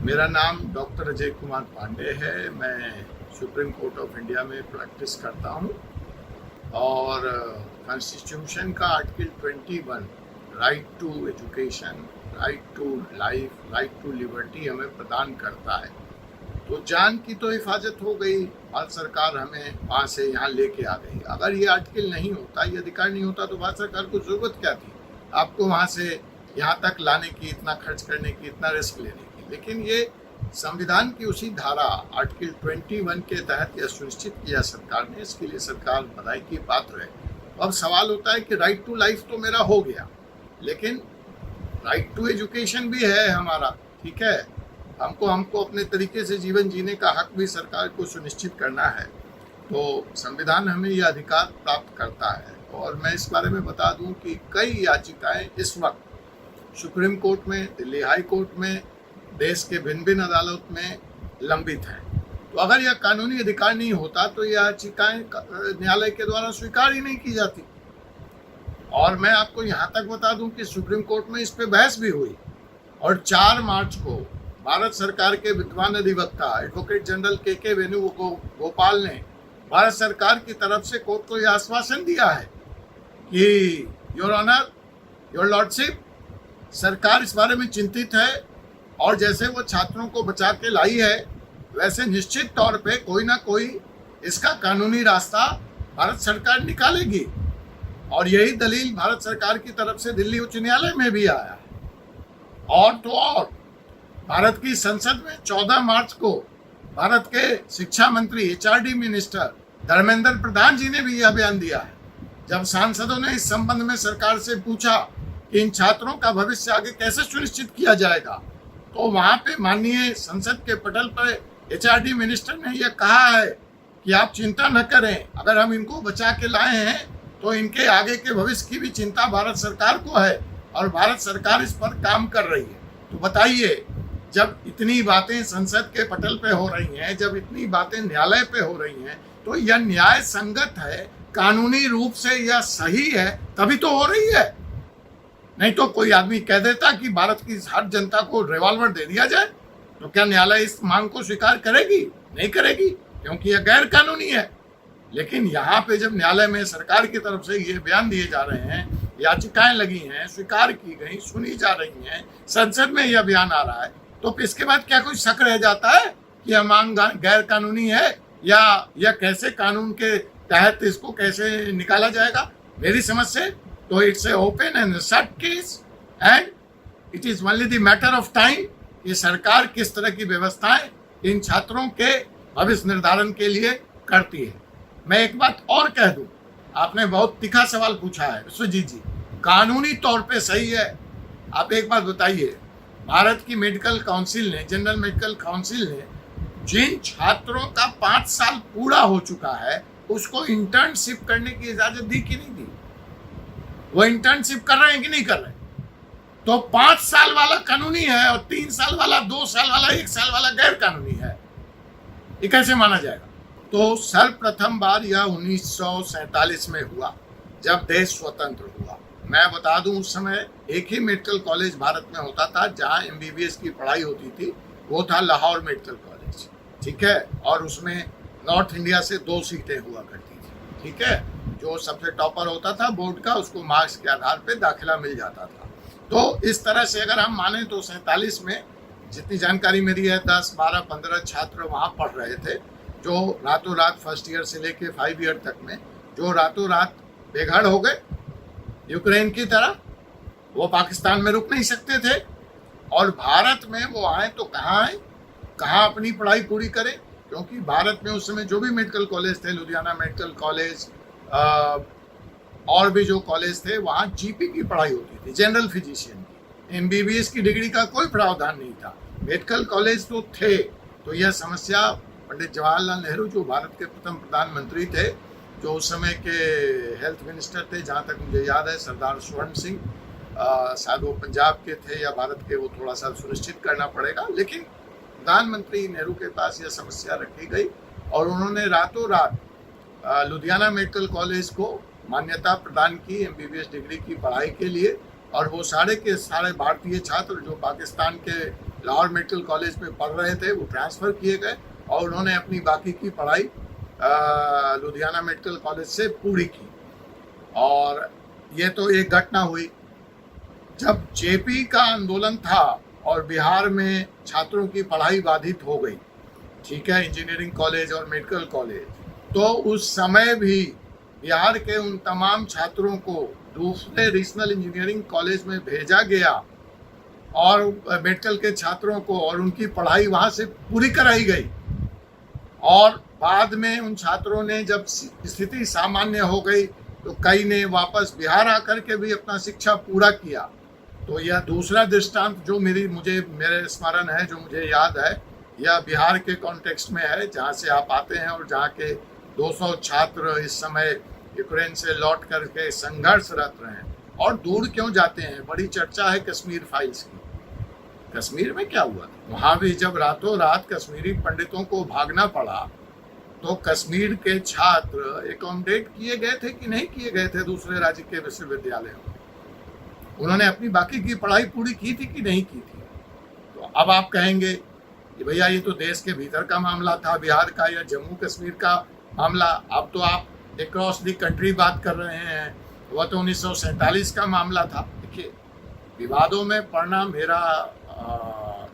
मेरा नाम डॉक्टर अजय कुमार पांडे है। मैं सुप्रीम कोर्ट ऑफ इंडिया में प्रैक्टिस करता हूँ और कॉन्स्टिट्यूशन का article 21 right to education, right to life, right to liberty हमें प्रदान करता है। तो जान की तो हिफाजत हो गई, भारत सरकार हमें वहाँ से यहाँ लेके आ गई। अगर ये आर्टिकल नहीं होता, ये अधिकार नहीं होता तो भारत सरकार को ज़रूरत क्या थी आपको वहाँ से यहाँ तक लाने की, इतना खर्च करने की, इतना रिस्क लेने की। लेकिन ये संविधान की उसी धारा आर्टिकल 21 के तहत यह सुनिश्चित किया सरकार ने, इसके लिए सरकार बधाई की पात्र है। अब सवाल होता है कि राइट टू लाइफ तो मेरा हो गया, लेकिन राइट टू एजुकेशन भी है हमारा, ठीक है। हमको अपने तरीके से जीवन जीने का हक भी सरकार को सुनिश्चित करना है। तो संविधान हमें यह अधिकार प्राप्त करता है। और मैं इस बारे में बता दूं कि कई याचिकाएं इस वक्त सुप्रीम कोर्ट में, दिल्ली हाई कोर्ट में, देश के भिन्न भिन्न अदालत में लंबित हैं। तो अगर यह कानूनी अधिकार नहीं होता तो यह याचिकाएं न्यायालय के द्वारा स्वीकार ही नहीं की जाती। और मैं आपको यहाँ तक बता दूं कि सुप्रीम कोर्ट में इस पे बहस भी हुई और 4 मार्च को भारत सरकार के विद्वान अधिवक्ता एडवोकेट जनरल के वेणुगोपाल ने भारत सरकार की तरफ से कोर्ट को यह आश्वासन दिया है कि योर ऑनर, योर लॉर्डशिप, सरकार इस बारे में चिंतित है और जैसे वो छात्रों को बचा के लाई है, वैसे निश्चित तौर पे कोई ना कोई इसका कानूनी रास्ता भारत सरकार निकालेगी। और यही दलील भारत सरकार की तरफ से दिल्ली उच्च न्यायालय में भी आया है। और तो और भारत की संसद में 14 मार्च को भारत के शिक्षा मंत्री, HRD मिनिस्टर धर्मेंद्र प्रधान जी ने भी यह बयान दिया है। जब सांसदों ने इस संबंध में सरकार से पूछा कि इन छात्रों का भविष्य आगे कैसे सुनिश्चित किया जाएगा, तो वहां पे माननीय संसद के पटल पर HRD मिनिस्टर ने यह कहा है कि आप चिंता न करें, अगर हम इनको बचा के लाए हैं तो इनके आगे के भविष्य की भी चिंता भारत सरकार को है और भारत सरकार इस पर काम कर रही है। तो बताइए, जब इतनी बातें संसद के पटल पे हो रही हैं, जब इतनी बातें न्यायालय पे हो रही हैं, तो यह न्याय संगत है, कानूनी रूप से यह सही है, तभी तो हो रही है। नहीं तो कोई आदमी कह देता कि भारत की हर जनता को रिवॉल्वर दे दिया जाए, तो क्या न्यायालय इस मांग को स्वीकार करेगी? नहीं करेगी, क्योंकि यह गैर कानूनी है। लेकिन यहाँ पे जब न्यायालय में सरकार की तरफ से ये बयान दिए जा रहे हैं, याचिकाएं लगी हैं, स्वीकार की गई, सुनी जा रही हैं, संसद में यह बयान आ रहा है, तो इसके बाद क्या कोई शक रह जाता है कि यह मांग गैर कानूनी है या कैसे कानून के तहत इसको कैसे निकाला जाएगा? मेरी समझ से तो it's a open and shut case and it is only the matter of time कि सरकार किस तरह की व्यवस्थाएं इन छात्रों के भविष्य निर्धारण के लिए करती है। मैं एक बात और कह दूं, आपने बहुत तीखा सवाल पूछा है विश्वजीत जी, कानूनी तौर पे सही है। आप एक बात बताइए, भारत की मेडिकल काउंसिल ने, जनरल मेडिकल काउंसिल ने जिन छात्रों का 5 साल पूरा हो चुका है उसको इंटर्नशिप करने की इजाजत दी कि नहीं दी? वो इंटर्नशिप कर रहे हैं कि नहीं कर रहे? तो 5 साल वाला कानूनी है और 3 साल वाला, 2 साल वाला, 1 साल वाला गैर कानूनी है। ये कैसे माना जाएगा? तो सर्वप्रथम बार यह 1947 में हुआ, जब देश स्वतंत्र हुआ। मैं बता दूं, उस समय एक ही मेडिकल कॉलेज भारत में होता था जहां MBBS की पढ़ाई होती थी, वो था लाहौर मेडिकल कॉलेज, ठीक है। और उसमें नॉर्थ इंडिया से 2 सीटें हुआ करती थी, ठीक है। जो सबसे टॉपर होता था बोर्ड का, उसको मार्क्स के आधार पे दाखिला मिल जाता था। तो इस तरह से अगर हम माने तो 47 में, जितनी जानकारी मेरी है, 10, 12, 15 छात्र वहाँ पढ़ रहे थे, जो रातों रात फर्स्ट ईयर से लेके 5 ईयर तक में जो रातों रात बेघर हो गए, यूक्रेन की तरह। वो पाकिस्तान में रुक नहीं सकते थे और भारत में वो आए तो कहाँ आए, कहाँ अपनी पढ़ाई पूरी करें, क्योंकि भारत में उस समय जो भी मेडिकल कॉलेज थे, लुधियाना मेडिकल कॉलेज और भी जो कॉलेज थे, वहाँ GP की पढ़ाई होती थी, जनरल फिजिशियन की। MBBS की डिग्री का कोई प्रावधान नहीं था। मेडिकल कॉलेज तो थे। तो यह समस्या पंडित जवाहरलाल नेहरू, जो भारत के प्रथम प्रधानमंत्री थे, जो उस समय के हेल्थ मिनिस्टर थे, जहाँ तक मुझे याद है सरदार स्वर्ण सिंह, शायद वो पंजाब के थे या भारत के, वो थोड़ा सा सुनिश्चित करना पड़ेगा। लेकिन प्रधानमंत्री नेहरू के पास यह समस्या रखी गई और उन्होंने रातों रात लुधियाना मेडिकल कॉलेज को मान्यता प्रदान की MBBS डिग्री की पढ़ाई के लिए। और वो सारे के सारे भारतीय छात्र जो पाकिस्तान के लाहौर मेडिकल कॉलेज में पढ़ रहे थे, वो ट्रांसफ़र किए गए और उन्होंने अपनी बाकी की पढ़ाई लुधियाना मेडिकल कॉलेज से पूरी की। और ये तो एक घटना हुई। जब जेपी का आंदोलन था और बिहार में छात्रों की पढ़ाई बाधित हो गई, ठीक है, इंजीनियरिंग कॉलेज और मेडिकल कॉलेज, तो उस समय भी बिहार के उन तमाम छात्रों को दूसरे रीजनल इंजीनियरिंग कॉलेज में भेजा गया और मेडिकल के छात्रों को, और उनकी पढ़ाई वहाँ से पूरी कराई गई। और बाद में उन छात्रों ने जब स्थिति सामान्य हो गई तो कई ने वापस बिहार आकर के भी अपना शिक्षा पूरा किया। तो यह दूसरा दृष्टांत जो मेरे स्मरण है, जो मुझे याद है, यह बिहार के कॉन्टेक्स्ट में है, जहाँ से आप आते हैं और जहाँ के 200 छात्र इस समय यूक्रेन से लौट करके संघर्षरत रहे हैं। और दूर क्यों जाते हैं? बड़ी चर्चा है कश्मीर फाइल्स की। कश्मीर में क्या हुआ? वहाँ भी जब रातों रात कश्मीरी पंडितों को भागना पड़ा तो कश्मीर के छात्र एकोमोडेट किए गए थे कि नहीं किए गए थे दूसरे राज्य के विश्वविद्यालयों में? उन्होंने अपनी बाकी की पढ़ाई पूरी की थी कि नहीं की थी? तो अब आप कहेंगे कि भैया ये तो देश के भीतर का मामला था, बिहार का या जम्मू कश्मीर का मामला। अब तो आप अक्रॉस द कंट्री बात कर रहे हैं, वह तो 1947 का मामला था। देखिए, विवादों में पड़ना मेरा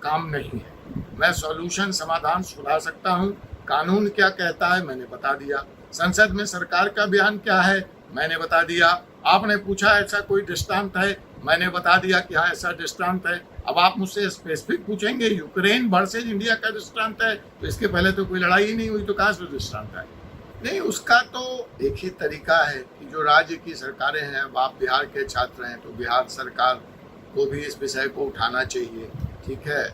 काम नहीं है। मैं सॉल्यूशन, समाधान सुधार सकता हूँ। कानून क्या कहता है मैंने बता दिया, संसद में सरकार का बयान क्या है मैंने बता दिया। आपने पूछा ऐसा कोई दृष्टांत है, मैंने बता दिया कि हाँ ऐसा दृष्टांत है। अब आप मुझसे स्पेसिफिक पूछेंगे यूक्रेन वर्सेज इंडिया का दृष्टांत है, तो इसके पहले तो कोई लड़ाई ही नहीं हुई, तो कहाँ से दृष्टांत है? नहीं, उसका तो एक ही तरीका है कि जो राज्य की सरकारें हैं, अब आप बिहार के छात्र हैं तो बिहार सरकार को भी इस विषय को उठाना चाहिए, ठीक है।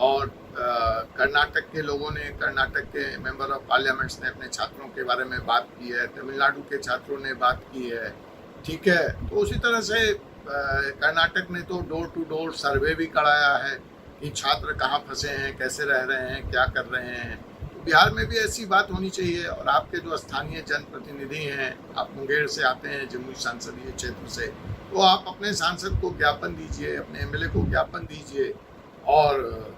और कर्नाटक के लोगों ने, कर्नाटक के मेंबर ऑफ पार्लियामेंट्स ने अपने छात्रों के बारे में बात की है, तमिलनाडु के छात्रों ने बात की है, ठीक है। तो उसी तरह से कर्नाटक ने तो डोर टू डोर सर्वे भी कराया है कि छात्र कहाँ फंसे हैं, कैसे रह रहे हैं, क्या कर रहे हैं। तो बिहार में भी ऐसी बात होनी चाहिए। और आपके जो स्थानीय जनप्रतिनिधि हैं, आप मुंगेर से आते हैं, जमुई संसदीय क्षेत्र से, तो आप अपने सांसद को ज्ञापन दीजिए, अपने एमएलए को ज्ञापन दीजिए, और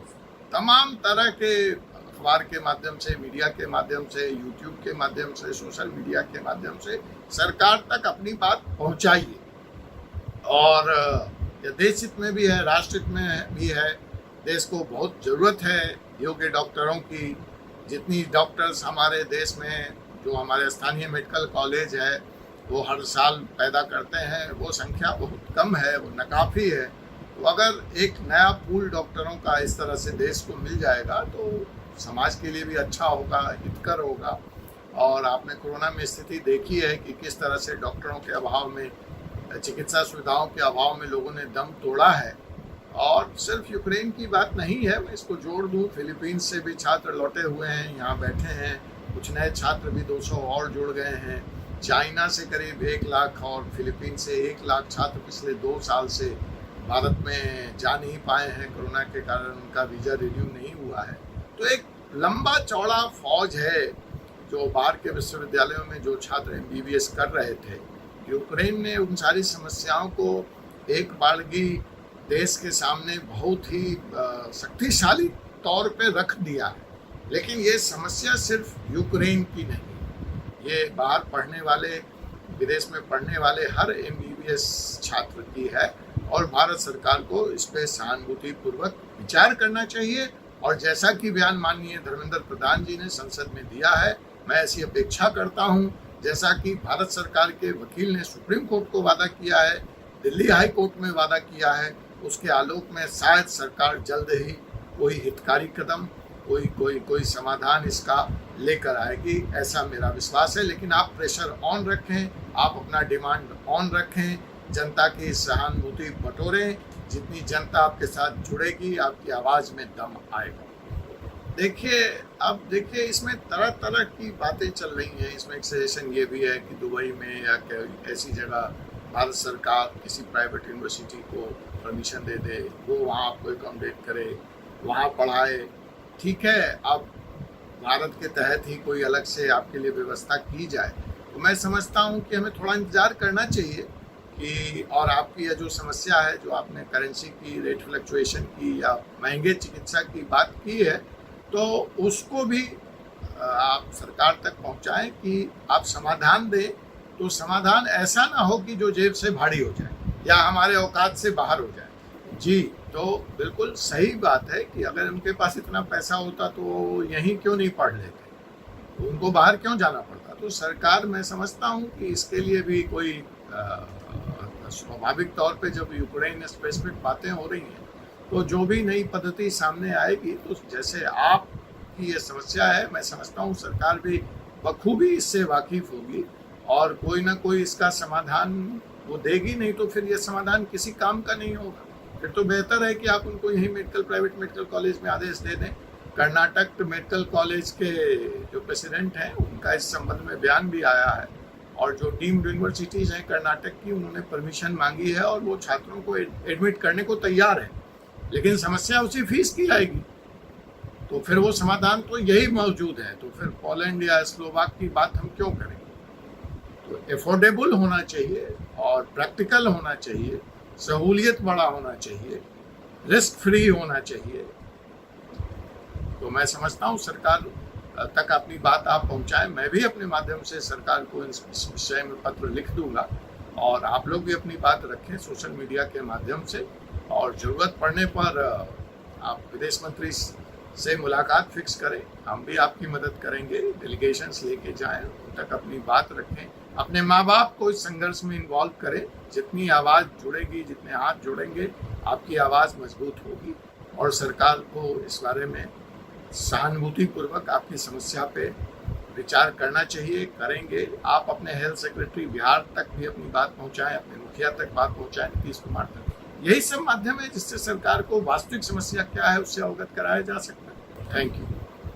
तमाम तरह के अखबार के माध्यम से, मीडिया के माध्यम से, यूट्यूब के माध्यम से, सोशल मीडिया के माध्यम से सरकार तक अपनी बात पहुंचाइए। और यह देश हित में भी है, राष्ट्र हित में भी है। देश को बहुत ज़रूरत है योग्य डॉक्टरों की। जितनी डॉक्टर्स हमारे देश में, जो हमारे स्थानीय मेडिकल कॉलेज है वो हर साल पैदा करते हैं, वो संख्या बहुत कम है, वो नाकाफ़ी है। तो अगर एक नया पूल डॉक्टरों का इस तरह से देश को मिल जाएगा तो समाज के लिए भी अच्छा होगा, हितकर होगा। और आपने कोरोना में स्थिति देखी है कि किस तरह से डॉक्टरों के अभाव में, चिकित्सा सुविधाओं के अभाव में लोगों ने दम तोड़ा है। और सिर्फ यूक्रेन की बात नहीं है, मैं इसको जोड़ दूँ, फिलीपींस से भी छात्र लौटे हुए हैं, यहाँ बैठे हैं, कुछ नए छात्र भी 200 और जुड़ गए हैं। चाइना से करीब 1 लाख और फिलीपींस से 1 लाख छात्र पिछले 2 साल से भारत में जा नहीं पाए हैं, कोरोना के कारण उनका वीज़ा रिन्यू नहीं हुआ है। तो एक लंबा चौड़ा फौज है जो बाहर के विश्वविद्यालयों में जो छात्र एमबीबीएस कर रहे थे। यूक्रेन ने उन सारी समस्याओं को एक बारगी देश के सामने बहुत ही शक्तिशाली तौर पे रख दिया है। लेकिन ये समस्या सिर्फ यूक्रेन की नहीं, ये बाहर पढ़ने वाले, विदेश में पढ़ने वाले हर एमबीबीएस छात्र की है। और भारत सरकार को इस पर सहानुभूतिपूर्वक विचार करना चाहिए। और जैसा कि बयान माननीय धर्मेंद्र प्रधान जी ने संसद में दिया है, मैं ऐसी अपेक्षा करता हूं, जैसा कि भारत सरकार के वकील ने सुप्रीम कोर्ट को वादा किया है, दिल्ली हाई कोर्ट में वादा किया है, उसके आलोक में शायद सरकार जल्द ही कोई हितकारी कदम, कोई समाधान इसका लेकर आएगी, ऐसा मेरा विश्वास है। लेकिन आप प्रेशर ऑन रखें, आप अपना डिमांड ऑन रखें, जनता की सहानुभूति बटोरें। जितनी जनता आपके साथ जुड़ेगी, आपकी आवाज़ में दम आएगा। देखिए इसमें तरह तरह की बातें चल रही हैं। इसमें एक सजेशन ये भी है कि दुबई में या ऐसी जगह भारत सरकार किसी प्राइवेट यूनिवर्सिटी को परमिशन दे दे, वो वहाँ आपको एकोमोडेट करे, वहाँ पढ़ाए, ठीक है। अब भारत के तहत ही कोई अलग से आपके लिए व्यवस्था की जाए, तो मैं समझता हूँ कि हमें थोड़ा इंतज़ार करना चाहिए कि और आपकी यह जो समस्या है, जो आपने करेंसी की रेट फ्लक्चुएशन की या महंगे चिकित्सा की बात की है, तो उसको भी आप सरकार तक पहुंचाएं कि आप समाधान दें। तो समाधान ऐसा ना हो कि जो जेब से भारी हो जाए या हमारे औकात से बाहर हो जाए। जी, तो बिल्कुल सही बात है कि अगर उनके पास इतना पैसा होता तो यहीं क्यों नहीं पढ़ लेते, तो उनको बाहर क्यों जाना पड़ता। तो सरकार, मैं समझता हूँ कि इसके लिए भी कोई स्वाभाविक तौर पे जब यूक्रेन स्पेसिफिक बातें हो रही हैं, तो जो भी नई पद्धति सामने आएगी, तो जैसे आपकी ये समस्या है, मैं समझता हूँ सरकार भी बखूबी इससे वाकिफ होगी और कोई ना कोई इसका समाधान वो देगी। नहीं तो फिर ये समाधान किसी काम का नहीं होगा। फिर तो बेहतर है कि आप उनको यही प्राइवेट मेडिकल कॉलेज में आदेश दे दें। कर्नाटक मेडिकल कॉलेज के जो प्रेसिडेंट हैं, उनका इस संबंध में बयान भी आया है और जो डीम्ड यूनिवर्सिटीज़ हैं कर्नाटक की, उन्होंने परमिशन मांगी है और वो छात्रों को एडमिट करने को तैयार है। लेकिन समस्या उसी फीस की आएगी, तो फिर वो समाधान तो यही मौजूद है। तो फिर पोलैंड या स्लोवाक की बात हम क्यों करें। तो एफोर्डेबल होना चाहिए और प्रैक्टिकल होना चाहिए, सहूलियत बड़ा होना चाहिए, रिस्क फ्री होना चाहिए। तो मैं समझता हूँ सरकार तक अपनी बात आप पहुँचाएं। मैं भी अपने माध्यम से सरकार को इस विषय में पत्र लिख दूंगा और आप लोग भी अपनी बात रखें सोशल मीडिया के माध्यम से, और ज़रूरत पड़ने पर आप विदेश मंत्री से मुलाकात फिक्स करें। हम भी आपकी मदद करेंगे, डेलीगेशंस लेके जाएं, उन तक अपनी बात रखें, अपने माँ बाप को इस संघर्ष में इन्वॉल्व करें। जितनी आवाज़ जुड़ेगी, जितने हाथ जुड़ेंगे, आपकी आवाज़ मजबूत होगी और सरकार को इस बारे में सहानुभूतिपूर्वक आपकी समस्या पे विचार करना चाहिए, करेंगे। आप अपने हेल्थ सेक्रेटरी बिहार तक भी अपनी बात पहुंचाएं, अपने मुखिया तक बात पहुंचाएं, नीतीश कुमार तक। यही सब माध्यम है जिससे सरकार को वास्तविक समस्या क्या है उससे अवगत कराया जा सकता है। Thank you.